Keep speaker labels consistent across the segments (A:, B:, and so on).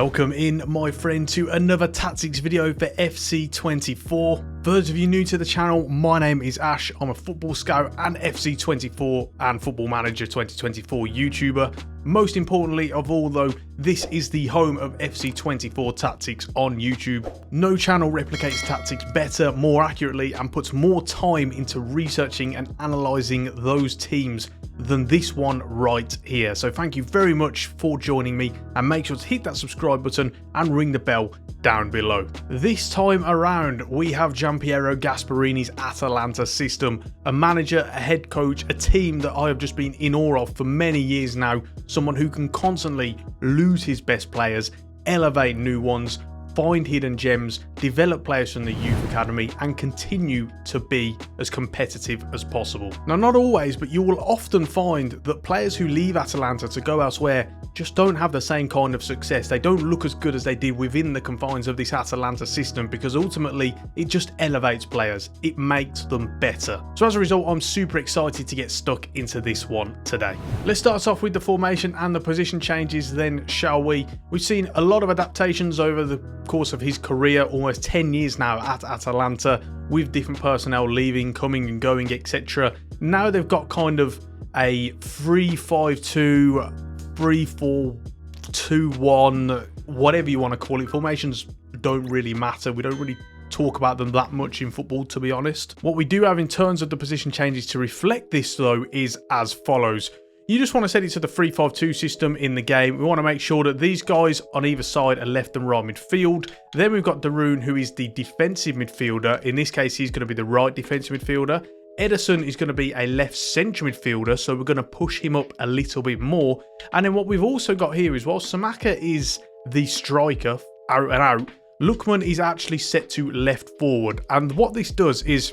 A: Welcome in, my friend, to another tactics video for FC24. For those of you new to the channel, my name is Ash. I'm a football scout and FC24 and Football Manager 2024 YouTuber. Most importantly of all though, this is the home of FC24 tactics on YouTube. No channel replicates tactics better, more accurately, and puts more time into researching and analysing those teams than this one right here. So thank you very much for joining me, and make sure to hit that subscribe button and ring the bell down below. This time around we have Gian Piero Gasperini's Atalanta system, a manager, a head coach, a team that I have just been in awe of for many years now, someone who can constantly lose his best players, elevate new ones, find hidden gems, develop players from the youth academy, and continue to be as competitive as possible. Now, not always, but you will often find that players who leave Atalanta to go elsewhere just don't have the same kind of success. They don't look as good as they did within the confines of this Atalanta system, because ultimately it just elevates players. It makes them better. So as a result, I'm super excited to get stuck into this one today. Let's start off with the formation and the position changes then, shall we? We've seen a lot of adaptations over the course of his career, almost 10 years now at Atalanta, with different personnel leaving, coming and going, etc. Now they've got kind of a 3-5-2, 3-4-2-1, whatever you want to call it. Formations don't really matter. We don't really talk about them that much in football, to be honest. What we do have in terms of the position changes to reflect this though is as follows. You just want to set it to the 3-5-2 system in the game. We want to make sure that these guys on either side are left and right midfield. Then we've got Darun, who is the defensive midfielder. In this case, he's going to be the right defensive midfielder. Edison is going to be a left centre midfielder, so we're going to push him up a little bit more. And then what we've also got here is, while Samaka is the striker out and out, Lukman is actually set to left forward. And what this does is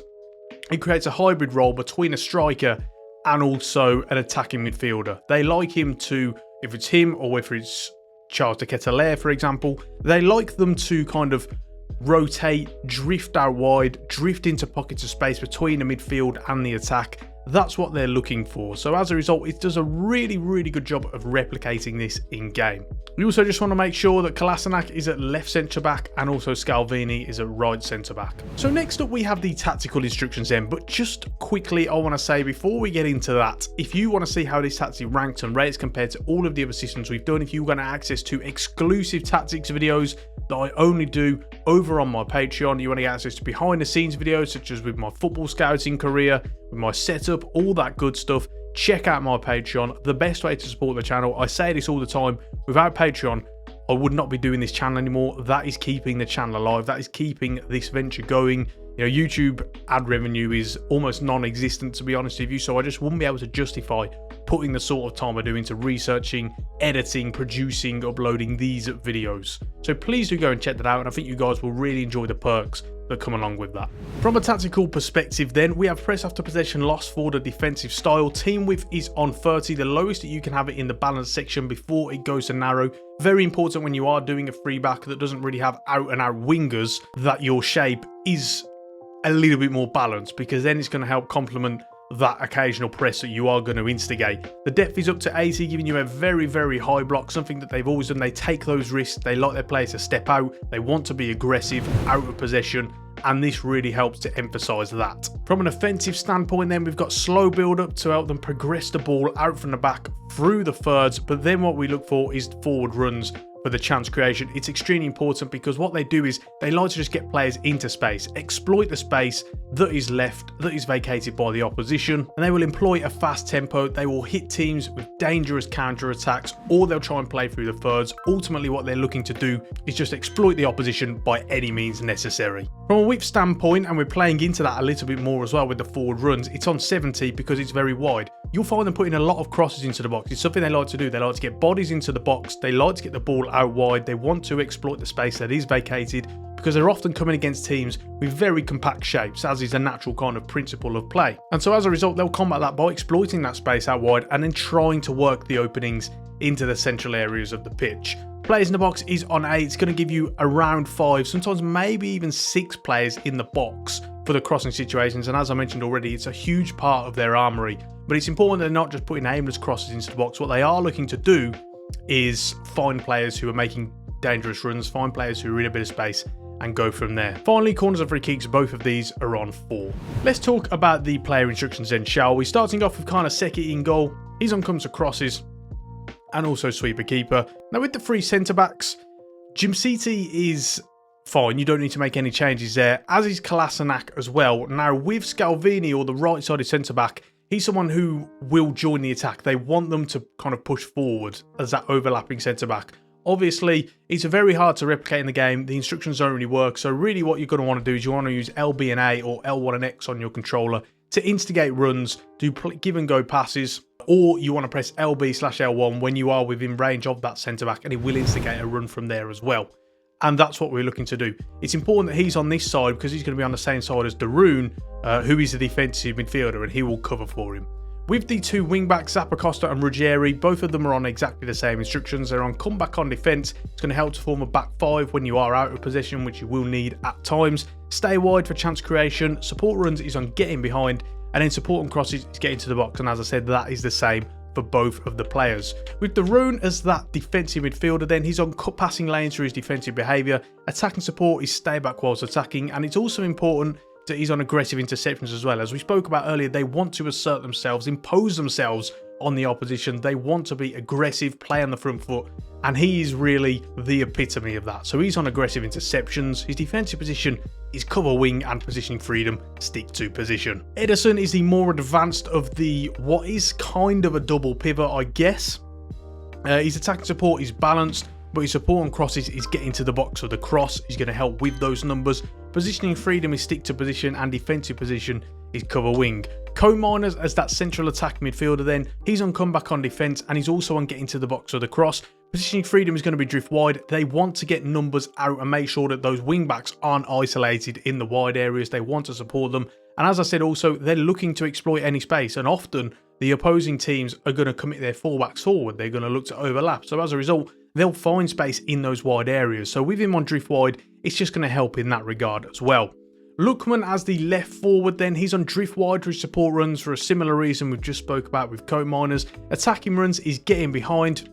A: it creates a hybrid role between a striker and also an attacking midfielder. They like him to, if it's him or if it's Charles de Ketelaere, for example, they like them to kind of rotate, drift out wide, drift into pockets of space between the midfield and the attack. That's what they're looking for. So as a result, it does a really, really good job of replicating this in game. We also just want to make sure that Kolasinac is at left centre back and also Scalvini is at right centre back. So next up we have the tactical instructions then, but just quickly I want to say before we get into that, if you want to see how this tactic ranks and rates compared to all of the other systems we've done, if you want access to exclusive tactics videos that I only do over on my Patreon, you want to get access to behind the scenes videos such as with my football scouting career, with my setup, all that good stuff, check out my Patreon. The best way to support the channel, I say this all the time, without Patreon I would not be doing this channel anymore. That is keeping the channel alive, that is keeping this venture going. You know, YouTube ad revenue is almost non-existent, to be honest with you, so I just wouldn't be able to justify putting the sort of time I do into researching, editing, producing, uploading these videos. So please do go and check that out, and I think you guys will really enjoy the perks that come along with that. From a tactical perspective then, we have press after possession loss for the defensive style. Team width is on 30, the lowest that you can have it in the balance section before it goes to narrow. Very important when you are doing a free back that doesn't really have out and out wingers, that your shape is a little bit more balanced, because then it's going to help complement that occasional press that you are going to instigate. The depth is up to 80, giving you a very, very high block, something that they've always done. They take those risks, they like their players to step out, they want to be aggressive out of possession, and this really helps to emphasise that. From an offensive standpoint then, we've got slow build up to help them progress the ball out from the back through the thirds, but then what we look for is forward runs for the chance creation. It's extremely important, because what they do is they like to just get players into space, exploit the space that is left, that is vacated by the opposition, and they will employ a fast tempo. They will hit teams with dangerous counter attacks, or they'll try and play through the thirds. Ultimately what they're looking to do is just exploit the opposition by any means necessary. From a width standpoint, and we're playing into that a little bit more as well with the forward runs, it's on 70 because it's very wide. You'll find them putting a lot of crosses into the box. It's something they like to do. They like to get bodies into the box, they like to get the ball out wide, they want to exploit the space that is vacated, because they're often coming against teams with very compact shapes, as is a natural kind of principle of play. And so as a result, they'll combat that by exploiting that space out wide and then trying to work the openings into the central areas of the pitch. Players in the box is on 8. It's going to give you around 5, sometimes maybe even 6 players in the box for the crossing situations, and as I mentioned already, it's a huge part of their armoury. But it's important they're not just putting aimless crosses into the box. What they are looking to do is find players who are making dangerous runs, find players who are in a bit of space, and go from there. Finally, corners and free kicks, both of these are on 4. Let's talk about the player instructions then, shall we? Starting off with kind of Seki in goal. He's on comes to crosses and also sweeper keeper. Now with the 3 centre-backs, Jimsiti is fine. You don't need to make any changes there, as is Kolasinac as well. Now with Scalvini, or the right-sided centre-back, he's someone who will join the attack. They want them to kind of push forward as that overlapping centre-back. Obviously, it's very hard to replicate in the game. The instructions don't really work. So really what you're going to want to do is you want to use LB and A or L1 and X on your controller to instigate runs, do give and go passes, or you want to press LB/L1 when you are within range of that centre-back, and it will instigate a run from there as well. And that's what we're looking to do. It's important that he's on this side because he's going to be on the same side as Darun, who is a defensive midfielder, and he will cover for him. With the 2 wing-backs, Zappacosta and Ruggieri, both of them are on exactly the same instructions. They're on comeback on defence. It's going to help to form a back 5 when you are out of possession, which you will need at times. Stay wide for chance creation. Support runs is on getting behind. And then support and crosses is getting to the box. And as I said, that is the same for both of the players. With Darun as that defensive midfielder, then he's on cut passing lanes for his defensive behaviour. Attacking support is stay back whilst attacking. And it's also important that he's on aggressive interceptions as well. As we spoke about earlier, they want to assert themselves, impose themselves on the opposition. They want to be aggressive, play on the front foot, and he is really the epitome of that. So he's on aggressive interceptions. His defensive position is cover wing, and positioning freedom, stick to position. Ederson is the more advanced of the what is kind of a double pivot, I guess. His attacking support is balanced, but his support on crosses is getting to the box with the cross. He's going to help with those numbers. Positioning freedom is stick to position, and defensive position is cover wing. Co-Miners as that central attack midfielder, then he's on comeback on defence, and he's also on getting to the box with the cross. Positioning freedom is going to be drift wide. They want to get numbers out and make sure that those wing backs aren't isolated in the wide areas. They want to support them. And as I said also, they're looking to exploit any space, and often the opposing teams are going to commit their fullbacks forward. They're going to look to overlap. So as a result, they'll find space in those wide areas. So with him on drift wide, it's just going to help in that regard as well. Lookman as the left forward, then he's on drift wide for his support runs for a similar reason we've just spoke about with Coat Miners. Attacking runs is getting behind,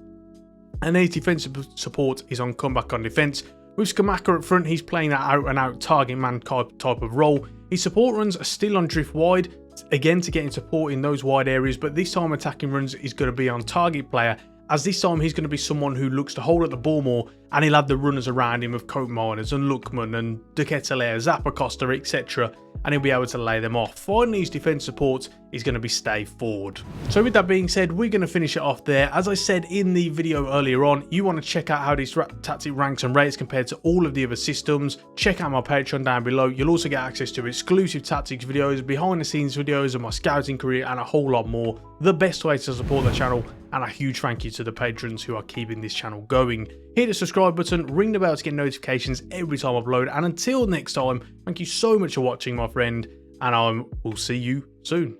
A: and his defensive support is on comeback on defence. With Skamaka up front, he's playing that out and out target man type of role. His support runs are still on drift wide, again to get in support in those wide areas, but this time attacking runs is going to be on target player, as this time he's going to be someone who looks to hold up the ball more, and he'll have the runners around him of Coat Miners and Lookman and De Ketelaere, Zappacosta, etc. And he'll be able to lay them off. Finally, his defence support is going to be stay forward. So with that being said, we're going to finish it off there. As I said in the video earlier on, you want to check out how this tactic ranks and rates compared to all of the other systems. Check out my Patreon down below. You'll also get access to exclusive tactics videos, behind the scenes videos of my scouting career, and a whole lot more. The best way to support the channel, and a huge thank you to the patrons who are keeping this channel going. Hit the subscribe button, ring the bell to get notifications every time I upload, and until next time, thank you so much for watching, my friend, and I will see you soon.